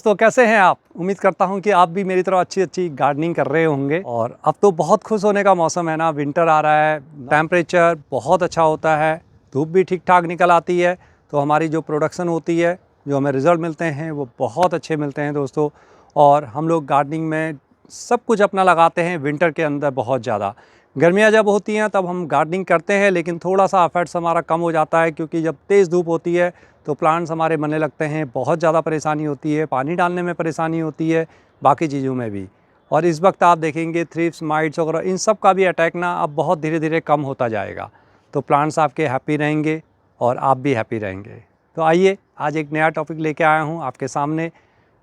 तो कैसे हैं आप? उम्मीद करता हूं कि आप भी मेरी तरह अच्छी गार्डनिंग कर रहे होंगे। और अब तो बहुत खुश होने का मौसम है ना, विंटर आ रहा है, टेम्परेचर बहुत अच्छा होता है, धूप भी ठीक ठाक निकल आती है, तो हमारी जो प्रोडक्शन होती है, जो हमें रिज़ल्ट मिलते हैं वो बहुत अच्छे मिलते हैं दोस्तों। और हम लोग गार्डनिंग में सब कुछ अपना लगाते हैं विंटर के अंदर बहुत ज़्यादा। गर्मियाँ जब होती हैं तब हम गार्डनिंग करते हैं, लेकिन थोड़ा सा एफर्ट्स हमारा कम हो जाता है, क्योंकि जब तेज़ धूप होती है तो प्लांट्स हमारे मरने लगते हैं, बहुत ज़्यादा परेशानी होती है, पानी डालने में परेशानी होती है, बाकी चीज़ों में भी। और इस वक्त आप देखेंगे थ्रिप्स, माइट्स वगैरह इन सब का भी अटैक ना अब बहुत धीरे धीरे कम होता जाएगा, तो प्लांट्स आपके हैप्पी रहेंगे और आप भी हैप्पी रहेंगे। तो आइए आज एक नया टॉपिक लेके आया हूँ आपके सामने,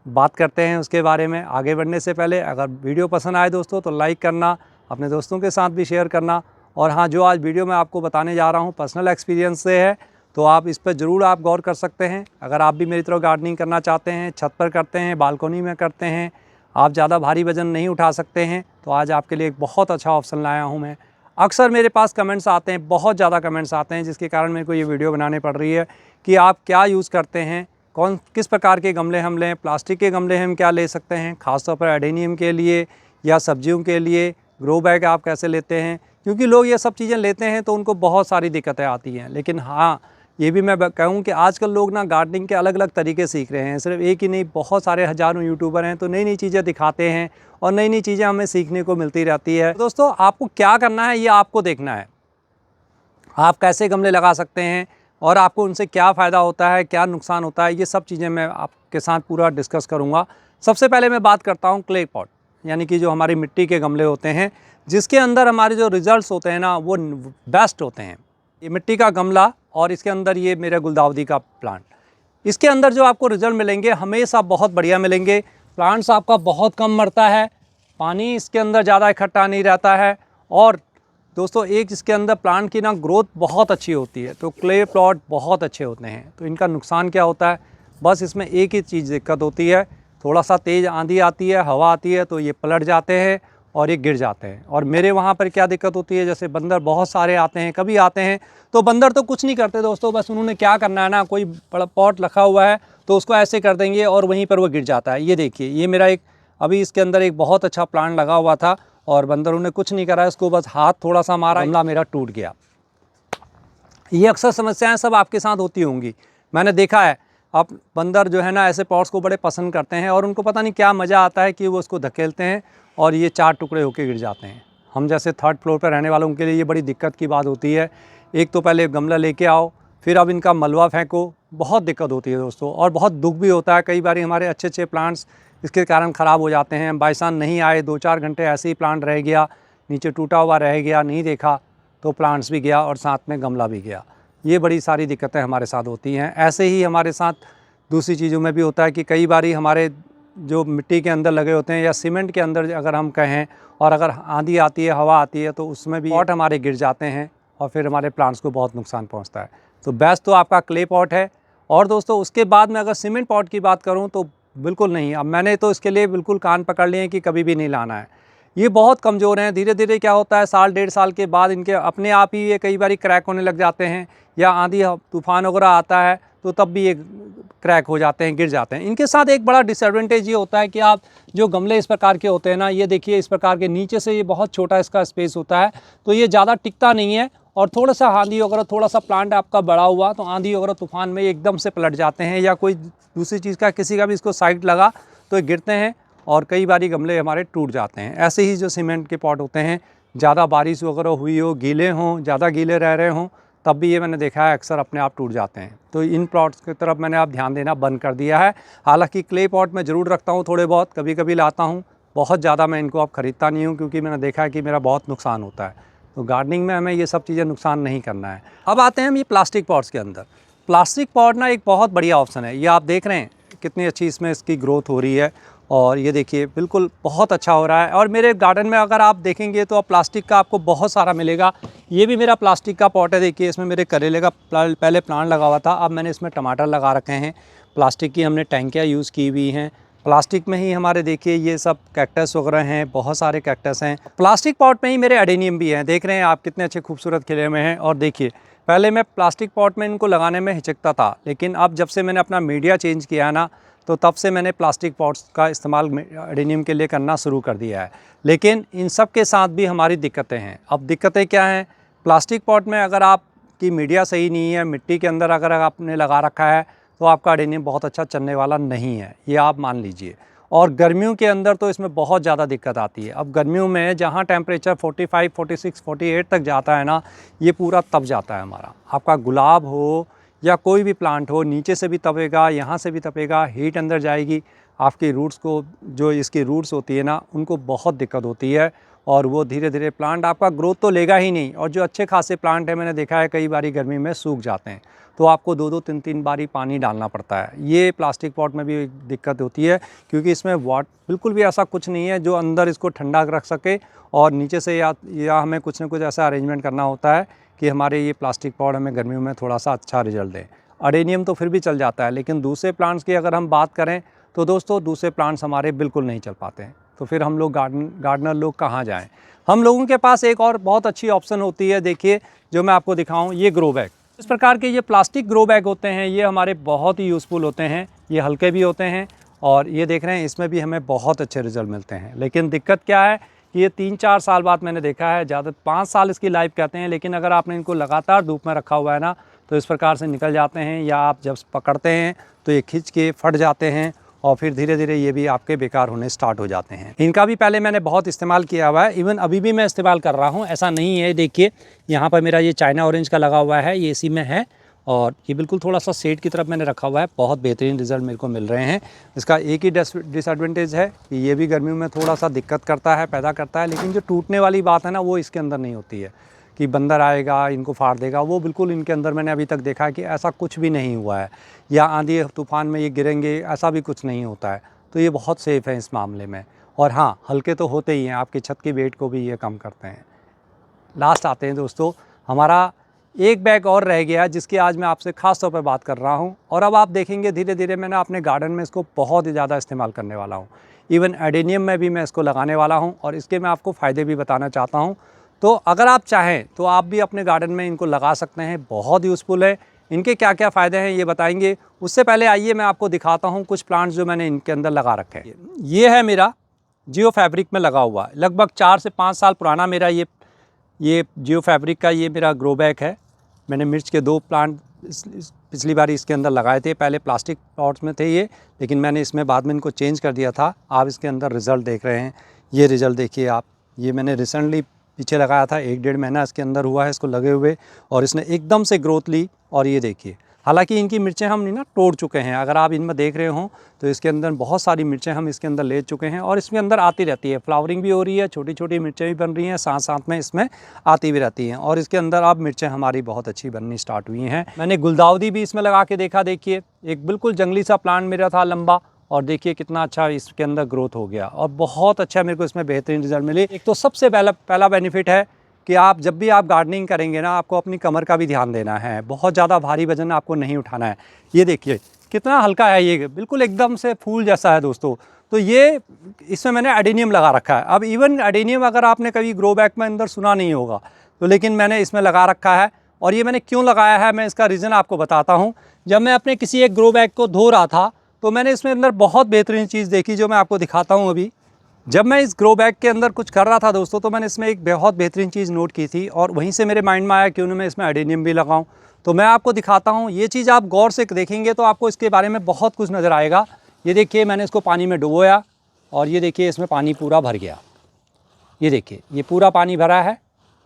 बात करते हैं उसके बारे में। आगे बढ़ने से पहले अगर वीडियो पसंद आए दोस्तों तो लाइक करना, अपने दोस्तों के साथ भी शेयर करना। और हाँ, जो आज वीडियो मैं आपको बताने जा रहा हूँ पर्सनल एक्सपीरियंस से है, तो आप इस पर ज़रूर आप गौर कर सकते हैं। अगर आप भी मेरी तरह गार्डनिंग करना चाहते हैं, छत पर करते हैं, बालकनी में करते हैं, आप ज़्यादा भारी वज़न नहीं उठा सकते हैं, तो आज आपके लिए एक बहुत अच्छा ऑप्शन लाया हूँ मैं। अक्सर मेरे पास कमेंट्स आते हैं, बहुत ज़्यादा कमेंट्स आते हैं, जिसके कारण मेरे को ये वीडियो बनानी पड़ रही है कि आप क्या यूज़ करते हैं, किस प्रकार के गमले हम लें, प्लास्टिक के गमले हम क्या ले सकते हैं, ख़ासतौर पर एडेनियम के लिए या सब्जियों के लिए ग्रो बैग आप कैसे लेते हैं। क्योंकि लोग ये सब चीज़ें लेते हैं तो उनको बहुत सारी दिक्कतें आती हैं। लेकिन हाँ, ये भी मैं कहूँ कि आजकल लोग ना गार्डनिंग के अलग अलग तरीके सीख रहे हैं, सिर्फ एक ही नहीं, बहुत सारे हज़ारों यूट्यूबर हैं, तो नई नई चीज़ें दिखाते हैं और नई नई चीज़ें हमें सीखने को मिलती रहती है। दोस्तों, आपको क्या करना है ये आपको देखना है, आप कैसे गमले लगा सकते हैं और आपको उनसे क्या फ़ायदा होता है, क्या नुकसान होता है, ये सब चीज़ें मैं आपके साथ पूरा डिस्कस करूँगा। सबसे पहले मैं बात करता हूँ क्ले पॉट, यानी कि जो हमारी मिट्टी के गमले होते हैं, जिसके अंदर हमारे जो रिज़ल्ट्स होते हैं ना वो बेस्ट होते हैं। ये मिट्टी का गमला और इसके अंदर ये मेरा गुलदाउदी का प्लांट, इसके अंदर जो आपको रिज़ल्ट मिलेंगे हमेशा बहुत बढ़िया मिलेंगे। प्लांट्स आपका बहुत कम मरता है, पानी इसके अंदर ज़्यादा इकट्ठा नहीं रहता है, और दोस्तों एक इसके अंदर प्लांट की ना ग्रोथ बहुत अच्छी होती है। तो क्ले प्लॉट बहुत अच्छे होते हैं। तो इनका नुकसान क्या होता है, बस इसमें एक ही चीज़ दिक्कत होती है, थोड़ा सा तेज़ आंधी आती है, हवा आती है तो ये पलट जाते हैं और ये गिर जाते हैं। और मेरे वहाँ पर क्या दिक्कत होती है, जैसे बंदर बहुत सारे आते हैं, कभी आते हैं, तो बंदर तो कुछ नहीं करते दोस्तों, बस उन्होंने क्या करना है ना, कोई बड़ा पॉट रखा हुआ है तो उसको ऐसे कर देंगे और वहीं पर वो गिर जाता है। ये देखिए, ये मेरा एक अभी इसके अंदर एक बहुत अच्छा प्लांट लगा हुआ था और बंदरों ने कुछ नहीं करा, इसको बस हाथ थोड़ा सा मारा, गमला मेरा टूट गया। ये अक्सर समस्याएं सब आपके साथ होती होंगी, मैंने देखा है। आप बंदर जो है ना ऐसे पॉट्स को बड़े पसंद करते हैं और उनको पता नहीं क्या मज़ा आता है कि वो उसको धकेलते हैं और ये 4 टुकड़े होके गिर जाते हैं। हम जैसे 3rd फ्लोर पर रहने वालों के लिए ये बड़ी दिक्कत की बात होती है। एक तो पहले गमला लेके आओ, फिर अब इनका मलबा फेंको, बहुत दिक्कत होती है दोस्तों, और बहुत दुख भी होता है। कई बार हमारे अच्छे अच्छे प्लांट्स इसके कारण ख़राब हो जाते हैं। बाई चांस नहीं आए, 2-4 घंटे ऐसे ही प्लांट रह गया, नीचे टूटा हुआ रह गया, नहीं देखा तो प्लांट्स भी गया और साथ में गमला भी गया। ये बड़ी सारी दिक्कतें हमारे साथ होती हैं। ऐसे ही हमारे साथ दूसरी चीज़ों में भी होता है कि कई बार हमारे जो मिट्टी के अंदर लगे होते हैं या सीमेंट के अंदर अगर हम कहें, और अगर आंधी आती है, हवा आती है, तो उसमें भी पॉट हमारे गिर जाते हैं और फिर हमारे प्लांट्स को बहुत नुकसान पहुंचता है। तो बेस्ट तो आपका क्ले पॉट है। और दोस्तों उसके बाद में अगर सीमेंट पॉट की बात करूं तो बिल्कुल नहीं। अब मैंने तो इसके लिए बिल्कुल कान पकड़ लिए हैं कि कभी भी नहीं लाना है। ये बहुत कमज़ोर हैं, धीरे धीरे क्या होता है, साल 1.5 साल के बाद इनके अपने आप ही ये कई बार क्रैक होने लग जाते हैं, या आंधी तूफान वगैरह आता है तो तब भी ये क्रैक हो जाते हैं, गिर जाते हैं। इनके साथ एक बड़ा डिसएडवांटेज ये होता है कि आप जो गमले इस प्रकार के होते हैं ना, ये देखिए इस प्रकार के नीचे से ये बहुत छोटा इसका स्पेस होता है, तो ये ज़्यादा टिकता नहीं है। और थोड़ा सा आंधी वगैरह, थोड़ा सा प्लांट आपका बड़ा हुआ तो आंधी वगैरह तूफान में एकदम से पलट जाते हैं, या कोई दूसरी चीज़ का किसी का भी इसको साइड लगा तो ये गिरते हैं और कई बारी गमले हमारे टूट जाते हैं। ऐसे ही जो सीमेंट के पॉट होते हैं, ज़्यादा बारिश वगैरह हुई हो, गीले हों, ज़्यादा गीले रह रहे हों, तब भी ये मैंने देखा है अक्सर अपने आप टूट जाते हैं। तो इन प्लॉट्स की तरफ मैंने आप ध्यान देना बंद कर दिया है। हालांकि क्ले पॉट मैं ज़रूर रखता हूँ, थोड़े बहुत कभी कभी लाता हूँ, बहुत ज़्यादा मैं इनको अब ख़रीदता नहीं हूँ, क्योंकि मैंने देखा है कि मेरा बहुत नुकसान होता है। तो गार्डनिंग में हमें ये सब चीज़ें नुकसान नहीं करना है। अब आते हैं हम ये प्लास्टिक पॉट्स के अंदर। प्लास्टिक पॉट ना एक बहुत बढ़िया ऑप्शन है। ये आप देख रहे हैं कितनी अच्छी इसमें इसकी ग्रोथ हो रही है, और ये देखिए बिल्कुल बहुत अच्छा हो रहा है। और मेरे गार्डन में अगर आप देखेंगे तो आप प्लास्टिक का आपको बहुत सारा मिलेगा। ये भी मेरा प्लास्टिक का पॉट है, देखिए इसमें मेरे करेले का पहले प्लांट लगा हुआ था, अब मैंने इसमें टमाटर लगा रखे हैं। प्लास्टिक की हमने टैंकियाँ यूज़ की हुई हैं। प्लास्टिक में ही हमारे देखिए ये सब कैक्टस वगैरह हैं, बहुत सारे कैक्टस हैं। प्लास्टिक पॉट में ही मेरे एडेनियम भी हैं, देख रहे हैं आप कितने अच्छे खूबसूरत खिले हुए हैं। और देखिए पहले मैं प्लास्टिक पॉट में इनको लगाने में हिचकता था, लेकिन अब जब से मैंने अपना मीडिया चेंज किया ना, तो तब से मैंने प्लास्टिक पॉट्स का इस्तेमाल एडेनियम के लिए करना शुरू कर दिया है। लेकिन इन सब के साथ भी हमारी दिक्कतें हैं। अब दिक्कतें क्या हैं? प्लास्टिक पॉट में अगर आपकी मीडिया सही नहीं है, मिट्टी के अंदर अगर आपने लगा रखा है, तो आपका एडेनियम बहुत अच्छा चलने वाला नहीं है, ये आप मान लीजिए। और गर्मियों के अंदर तो इसमें बहुत ज़्यादा दिक्कत आती है। अब गर्मियों में जहाँ टेम्परेचर 45, 46, 48 तक जाता है ना, ये पूरा तप जाता है हमारा। आपका गुलाब हो या कोई भी प्लांट हो, नीचे से भी तपेगा, यहाँ से भी तपेगा, हीट अंदर जाएगी, आपकी रूट्स को, जो इसकी रूट्स होती है ना, उनको बहुत दिक्कत होती है और वो धीरे धीरे प्लांट आपका ग्रोथ तो लेगा ही नहीं। और जो अच्छे खासे प्लांट है, मैंने देखा है कई बारी गर्मी में सूख जाते हैं, तो आपको 2-2, 3-3 बारी पानी डालना पड़ता है। ये प्लास्टिक पॉट में भी एक दिक्कत होती है, क्योंकि इसमें बिल्कुल भी ऐसा कुछ नहीं है जो अंदर इसको ठंडा रख सके, और नीचे से या हमें कुछ ना कुछ ऐसा अरेंजमेंट करना होता है कि हमारे ये प्लास्टिक पॉट हमें गर्मियों में थोड़ा सा अच्छा रिजल्ट दें। एडेनियम तो फिर भी चल जाता है, लेकिन दूसरे प्लांट्स की अगर हम बात करें तो दोस्तों दूसरे प्लांट्स हमारे बिल्कुल नहीं चल पाते हैं। तो फिर हम लोग गार्डनर लोग कहाँ जाएँ? हम लोगों के पास एक और बहुत अच्छी ऑप्शन होती है, देखिए जो मैं आपको दिखाऊँ, ये ग्रो बैग। इस प्रकार के ये प्लास्टिक ग्रो बैग होते हैं, ये हमारे बहुत ही यूज़फुल होते हैं। ये हल्के भी होते हैं और ये देख रहे हैं, इसमें भी हमें बहुत अच्छे रिजल्ट मिलते हैं। लेकिन दिक्कत क्या है कि ये 3-4 साल बाद मैंने देखा है, ज़्यादा 5 साल इसकी लाइफ कहते हैं, लेकिन अगर आपने इनको लगातार धूप में रखा हुआ है ना, तो इस प्रकार से निकल जाते हैं, या आप जब पकड़ते हैं तो ये खिंच के फट जाते हैं और फिर धीरे धीरे ये भी आपके बेकार होने स्टार्ट हो जाते हैं। इनका भी पहले मैंने बहुत इस्तेमाल किया हुआ है, इवन अभी भी मैं इस्तेमाल कर रहा हूँ, ऐसा नहीं है। देखिए यहाँ पर मेरा ये चाइना ऑरेंज का लगा हुआ है, ये इसी में है, और ये बिल्कुल थोड़ा सा शेड की तरफ मैंने रखा हुआ है। बहुत बेहतरीन रिजल्ट मेरे को मिल रहे हैं। इसका एक ही डिसएडवांटेज है कि ये भी गर्मियों में थोड़ा सा दिक्कत करता है, पैदा करता है, लेकिन जो टूटने वाली बात है ना, वो इसके अंदर नहीं होती है कि बंदर आएगा इनको फाड़ देगा। वो बिल्कुल इनके अंदर मैंने अभी तक देखा है कि ऐसा कुछ भी नहीं हुआ है, या आंधी तूफान में ये गिरेंगे, ऐसा भी कुछ नहीं होता है। तो ये बहुत सेफ़ है इस मामले में। और हाँ, हल्के तो होते ही हैं, आपकी छत की वेट को भी ये कम करते हैं। लास्ट आते हैं दोस्तों, हमारा एक बैग और रह गया जिसकी आज मैं आपसे ख़ास तौर पर बात कर रहा हूँ। और अब आप देखेंगे धीरे धीरे मैं अपने गार्डन में इसको बहुत ही ज़्यादा इस्तेमाल करने वाला हूँ। इवन एडेनियम में भी मैं इसको लगाने वाला हूँ, और इसके मैं आपको फ़ायदे भी बताना चाहता हूँ। तो अगर आप चाहें तो आप भी अपने गार्डन में इनको लगा सकते हैं, बहुत यूज़फुल है। इनके क्या क्या फ़ायदे हैं ये बताएंगे। उससे पहले आइए मैं आपको दिखाता हूँ कुछ प्लांट्स जो मैंने इनके अंदर लगा रखे हैं। ये है मेरा जियो फैब्रिक में लगा हुआ, लगभग 4 से 5 साल पुराना मेरा ये जियो फैब्रिक का ये मेरा ग्रो बैग है। मैंने मिर्च के 2 प्लांट पिछली बार इसके अंदर लगाए थे। पहले प्लास्टिक पॉट्स में थे ये, लेकिन मैंने इसमें बाद में इनको चेंज कर दिया था। आप इसके अंदर रिज़ल्ट देख रहे हैं, ये रिज़ल्ट देखिए आप। ये मैंने रिसेंटली पीछे लगाया था, 1-1.5 महीना इसके अंदर हुआ है इसको लगे हुए, और इसने एकदम से ग्रोथ ली। और ये देखिए, हालांकि इनकी मिर्चें हम ना तोड़ चुके हैं, अगर आप इनमें देख रहे हो तो इसके अंदर बहुत सारी मिर्चें हम इसके अंदर ले चुके हैं, और इसमें अंदर आती रहती है, फ्लावरिंग भी हो रही है, छोटी छोटी मिर्चें भी बन रही हैं, साथ साथ में इसमें आती भी रहती हैं। और इसके अंदर अब मिर्चें हमारी बहुत अच्छी बननी स्टार्ट हुई हैं। मैंने गुलदाउदी भी इसमें लगा के देखा, देखिए एक बिल्कुल जंगली सा प्लांट मेरा था लंबा, और देखिए कितना अच्छा इसके अंदर ग्रोथ हो गया, और बहुत अच्छा मेरे को इसमें बेहतरीन रिजल्ट मिले। एक तो सबसे पहला बेनिफिट है कि आप जब भी आप गार्डनिंग करेंगे ना, आपको अपनी कमर का भी ध्यान देना है। बहुत ज़्यादा भारी वजन आपको नहीं उठाना है। ये देखिए कितना हल्का है, ये बिल्कुल एकदम से फूल जैसा है दोस्तों। तो ये इसमें मैंने एडेनियम लगा रखा है। अब इवन एडेनियम अगर आपने कभी ग्रो बैग में अंदर सुना नहीं होगा, तो लेकिन मैंने इसमें लगा रखा है। और ये मैंने क्यों लगाया है, मैं इसका रीज़न आपको बताता हूँ। जब मैं अपने किसी एक ग्रो बैग को धो रहा था, तो मैंने इसमें अंदर बहुत बेहतरीन चीज़ देखी, जो मैं आपको दिखाता हूँ अभी। जब मैं इस ग्रो बैग के अंदर कुछ कर रहा था दोस्तों, तो मैंने इसमें एक बहुत बेहतरीन चीज़ नोट की थी, और वहीं से मेरे माइंड में आया क्यों ना मैं इसमें एडेनियम भी लगाऊं। तो मैं आपको दिखाता हूं। ये चीज़ आप गौर से देखेंगे तो आपको इसके बारे में बहुत कुछ नज़र आएगा। ये देखिए, मैंने इसको पानी में डुबोया, और ये देखिए इसमें पानी पूरा भर गया। ये देखिए, ये पूरा पानी भरा है।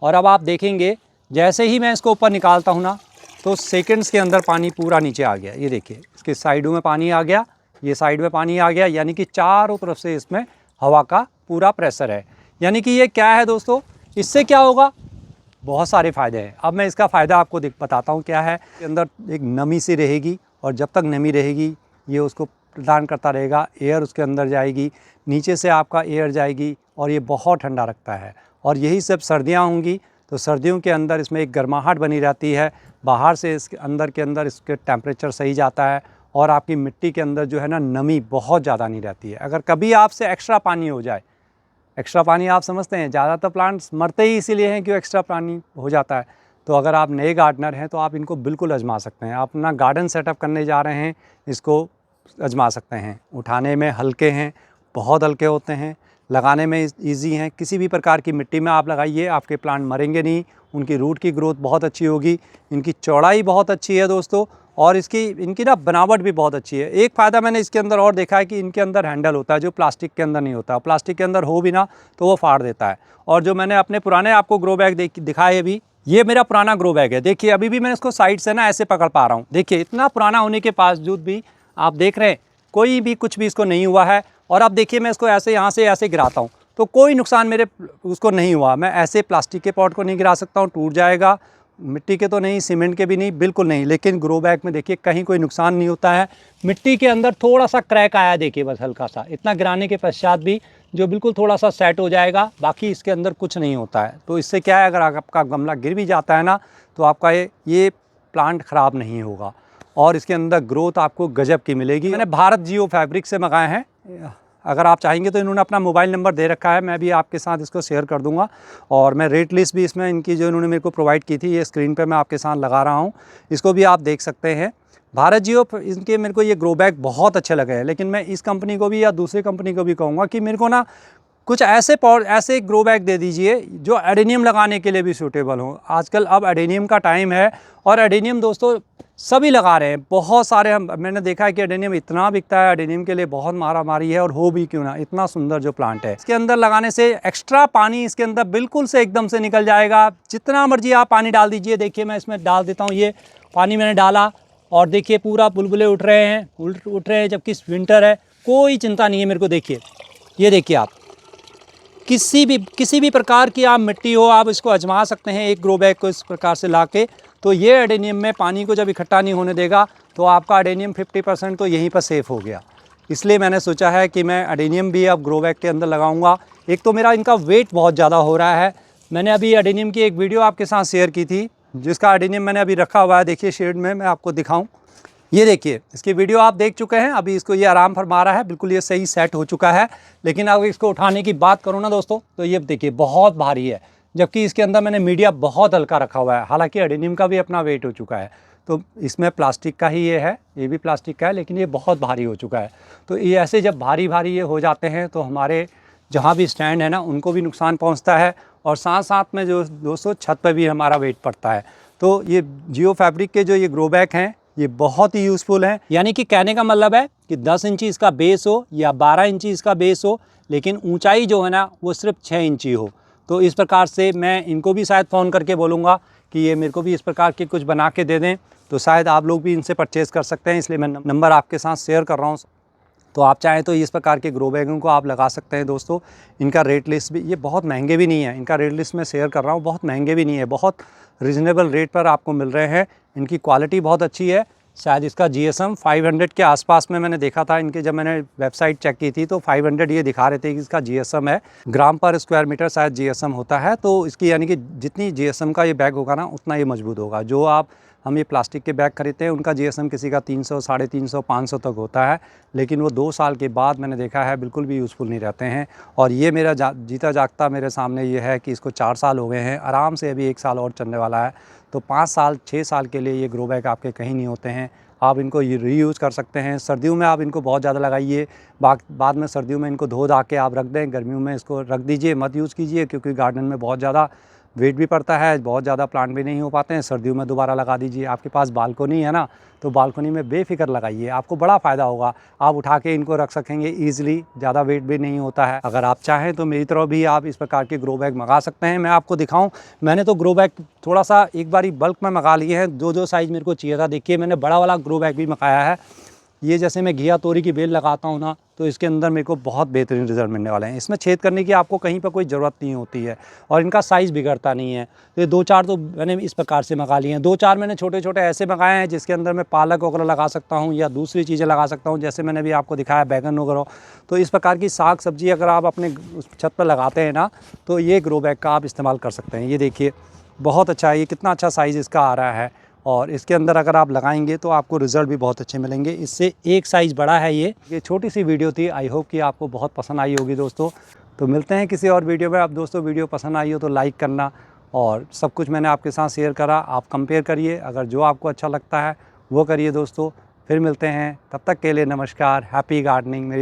और अब आप देखेंगे जैसे ही मैं इसको ऊपर निकालता हूँ ना, तो सेकेंड्स के अंदर पानी पूरा नीचे आ गया। ये देखिए, इसके साइडों में पानी आ गया, ये साइड में पानी आ गया, यानी कि चारों तरफ से इसमें हवा का पूरा प्रेशर है। यानी कि ये क्या है दोस्तों, इससे क्या होगा, बहुत सारे फ़ायदे हैं। अब मैं इसका फ़ायदा आपको बताता हूँ क्या है। इसके अंदर एक नमी सी रहेगी, और जब तक नमी रहेगी ये उसको प्रदान करता रहेगा, एयर उसके अंदर जाएगी, नीचे से आपका एयर जाएगी, और ये बहुत ठंडा रखता है। और यही सब सर्दियाँ होंगी, तो सर्दियों के अंदर इसमें एक गर्माहट बनी रहती है, बाहर से इसके अंदर के अंदर इसके टेम्परेचर सही जाता है, और आपकी मिट्टी के अंदर जो है ना, नमी बहुत ज़्यादा नहीं रहती है। अगर कभी आपसे एक्स्ट्रा पानी हो जाए, एक्स्ट्रा पानी आप समझते हैं, ज़्यादातर प्लांट्स मरते ही इसीलिए हैं कि एक्स्ट्रा पानी हो जाता है। तो अगर आप नए गार्डनर हैं तो आप इनको बिल्कुल आजमा सकते हैं। आप अपना गार्डन सेटअप करने जा रहे हैं, इसको आजमा सकते हैं। उठाने में हल्के हैं, बहुत हल्के होते हैं, लगाने में ईजी हैं। किसी भी प्रकार की मिट्टी में आप लगाइए, आपके प्लांट मरेंगे नहीं। उनकी रूट की ग्रोथ बहुत अच्छी होगी। इनकी चौड़ाई बहुत अच्छी है दोस्तों, और इनकी ना बनावट भी बहुत अच्छी है। एक फ़ायदा मैंने इसके अंदर और देखा है कि इनके अंदर हैंडल होता है, जो प्लास्टिक के अंदर नहीं होता। प्लास्टिक के अंदर हो भी ना तो वो फाड़ देता है। और जो मैंने अपने पुराने आपको ग्रो बैग दिखाए अभी, ये मेरा पुराना ग्रो बैग है। देखिए अभी भी मैं इसको साइड से ना ऐसे पकड़ पा रहा हूँ। देखिए इतना पुराना होने के बावजूद भी आप देख रहे हैं कोई भी कुछ भी इसको नहीं हुआ है। और अब देखिए मैं इसको ऐसे यहाँ से ऐसे गिराता हूँ तो कोई नुकसान मेरे उसको नहीं हुआ। मैं ऐसे प्लास्टिक के पॉट को नहीं गिरा सकता हूँ, टूट जाएगा। मिट्टी के तो नहीं, सीमेंट के भी नहीं, बिल्कुल नहीं। लेकिन ग्रो बैग में देखिए कहीं कोई नुकसान नहीं होता है। मिट्टी के अंदर थोड़ा सा क्रैक आया, देखिए बस हल्का सा, इतना गिराने के पश्चात भी जो बिल्कुल थोड़ा सा सेट हो जाएगा। बाकी इसके अंदर कुछ नहीं होता है। तो इससे क्या है, अगर आपका गमला गिर भी जाता है ना तो आपका ये प्लांट ख़राब नहीं होगा। और इसके अंदर ग्रोथ आपको गजब की मिलेगी। मैंने भारत जियो फैब्रिक से मंगाए हैं। अगर आप चाहेंगे तो इन्होंने अपना मोबाइल नंबर दे रखा है, मैं भी आपके साथ इसको शेयर कर दूंगा। और मैं रेट लिस्ट भी इसमें इनकी जो इन्होंने मेरे को प्रोवाइड की थी, ये स्क्रीन पे मैं आपके साथ लगा रहा हूँ, इसको भी आप देख सकते हैं। भारत जियो, इनके मेरे को ये ग्रो बैग बहुत अच्छे लगे हैं। लेकिन मैं इस कंपनी को भी या दूसरी कंपनी को भी कहूँगा कि मेरे को ना कुछ ऐसे ग्रो बैग दे दीजिए जो एडेनियम लगाने के लिए भी सूटेबल हो। आजकल अब एडेनियम का टाइम है, और एडेनियम दोस्तों सभी लगा रहे हैं, बहुत सारे। मैंने देखा है कि एडेनियम इतना बिकता है, एडेनियम के लिए बहुत मारामारी है। और हो भी क्यों ना, इतना सुंदर जो प्लांट है, इसके अंदर लगाने से एक्स्ट्रा पानी इसके अंदर बिल्कुल से एकदम से निकल जाएगा। जितना मर्जी आप पानी डाल दीजिए। देखिए मैं इसमें डाल देता हूँ, ये पानी मैंने डाला और देखिए पूरा बुलबुले उठ रहे हैं, उठ रहे हैं, जबकि विंटर है, कोई चिंता नहीं है मेरे को। देखिए ये देखिए आप, किसी भी प्रकार की आप मिट्टी हो, आप इसको आजमा सकते हैं एक ग्रो बैग को इस प्रकार से ला के। तो ये एडेनियम में पानी को जब इकट्ठा नहीं होने देगा तो आपका एडेनियम 50% तो यहीं पर सेफ़ हो गया। इसलिए मैंने सोचा है कि मैं एडेनियम भी अब ग्रो बैग के अंदर लगाऊंगा। एक तो मेरा इनका वेट बहुत ज़्यादा हो रहा है। मैंने अभी एडेनियम की एक वीडियो आपके साथ शेयर की थी, जिसका एडेनियम मैंने अभी रखा हुआ है। देखिए शेड में मैं आपको दिखाऊँ, ये देखिए इसकी वीडियो आप देख चुके हैं। अभी इसको ये आराम फरमा रहा है, बिल्कुल ये सही सेट हो चुका है। लेकिन अगर इसको उठाने की बात करूँ ना दोस्तों, तो ये देखिए बहुत भारी है, जबकि इसके अंदर मैंने मीडिया बहुत हल्का रखा हुआ है। हालांकि एडेनियम का भी अपना वेट हो चुका है, तो इसमें प्लास्टिक का ही ये है, ये भी प्लास्टिक का है, लेकिन ये बहुत भारी हो चुका है। तो ये ऐसे जब भारी ये हो जाते हैं तो हमारे जहाँ भी स्टैंड है ना, उनको भी नुकसान पहुँचता है। और साथ साथ में जो दोस्तों छत पर भी हमारा वेट पड़ता है। तो ये जियो फैब्रिक के जो ये ग्रो बैग हैं, ये बहुत ही यूज़फुल हैं। यानी कि कहने का मतलब है कि 10 इंची इसका बेस हो या 12 इंची इसका बेस हो, लेकिन ऊंचाई जो है ना वो सिर्फ 6 इंची हो। तो इस प्रकार से मैं इनको भी शायद फ़ोन करके बोलूँगा कि ये मेरे को भी इस प्रकार के कुछ बना के दे दें, तो शायद आप लोग भी इनसे परचेज़ कर सकते हैं। इसलिए मैं नंबर आपके साथ शेयर कर रहा हूँ। तो आप चाहें तो इस प्रकार के ग्रो बैगों को आप लगा सकते हैं दोस्तों। इनका रेट लिस्ट भी, ये बहुत महंगे भी नहीं है, इनका रेट लिस्ट मैं शेयर कर रहा हूँ, बहुत महंगे भी नहीं है, बहुत रीज़नेबल रेट पर आपको मिल रहे हैं। इनकी क्वालिटी बहुत अच्छी है। शायद इसका GSM 500 के आसपास में मैंने देखा था इनके, जब मैंने वेबसाइट चेक की थी तो 500 ये दिखा रहे थे कि इसका GSM है, ग्राम पर स्क्वायर मीटर शायद GSM होता है। तो इसकी यानी कि जितनी GSM का ये बैग होगा ना, उतना ये मजबूत होगा। जो हम ये प्लास्टिक के बैग खरीदते हैं उनका GSM किसी का 300, 350, 500 तक होता है, लेकिन वो 2 साल के बाद मैंने देखा है बिल्कुल भी यूज़फुल नहीं रहते हैं। और ये मेरा जीता जागता मेरे सामने ये है कि इसको 4 साल हो गए हैं, आराम से अभी 1 साल और चलने वाला है। तो 5 साल 6 साल के लिए ये ग्रो बैग आपके कहीं नहीं होते हैं। आप इनको रीयूज़ कर सकते हैं। सर्दियों में आप इनको बहुत ज़्यादा लगाइए, बाद में सर्दियों में इनको धो धा के आप रख दें, गर्मियों में इसको रख दीजिए, मत यूज़ कीजिए, क्योंकि गार्डन में बहुत ज़्यादा वेट भी पड़ता है, बहुत ज़्यादा प्लांट भी नहीं हो पाते हैं। सर्दियों में दोबारा लगा दीजिए। आपके पास बालकोनी है ना, तो बालकोनी में बेफिक्र लगाइए, आपको बड़ा फ़ायदा होगा। आप उठा के इनको रख सकेंगे ईज़िली, ज़्यादा वेट भी नहीं होता है। अगर आप चाहें तो मेरी तरफ भी आप इस प्रकार के ग्रो बैग मंगा सकते हैं। मैं आपको दिखाऊं, मैंने तो ग्रो बैग थोड़ा सा एक बारी बल्क में मंगा लिए हैं, जो साइज़ मेरे को चाहिए था। देखिए मैंने बड़ा वाला ग्रो बैग भी मंगाया है। ये जैसे मैं घिया तोरी की बेल लगाता हूँ ना, तो इसके अंदर मेरे को बहुत बेहतरीन रिजल्ट मिलने वाले हैं। इसमें छेद करने की आपको कहीं पर कोई ज़रूरत नहीं होती है, और इनका साइज़ बिगड़ता नहीं है। तो ये 2-4 तो मैंने इस प्रकार से मंगा लिए हैं। 2-4 मैंने छोटे छोटे ऐसे मंगाए हैं जिसके अंदर मैं पालक वगैरह लगा सकता हूँ या दूसरी चीज़ें लगा सकता हूँ, जैसे मैंने भी आपको दिखाया बैगन वगैरह। तो इस प्रकार की साग सब्जी अगर आप अपने छत पर लगाते हैं ना, तो ये ग्रो बैग का आप इस्तेमाल कर सकते हैं। ये देखिए बहुत अच्छा है, ये कितना अच्छा साइज़ इसका आ रहा है, और इसके अंदर अगर आप लगाएंगे तो आपको रिज़ल्ट भी बहुत अच्छे मिलेंगे। इससे एक साइज़ बड़ा है। ये छोटी सी वीडियो थी, आई होप कि आपको बहुत पसंद आई होगी दोस्तों। तो मिलते हैं किसी और वीडियो में। आप दोस्तों वीडियो पसंद आई हो तो लाइक करना, और सब कुछ मैंने आपके साथ शेयर करा, आप कंपेयर करिए, अगर जो आपको अच्छा लगता है वो करिए दोस्तों। फिर मिलते हैं, तब तक के लिए नमस्कार, हैप्पी गार्डनिंग। मेरी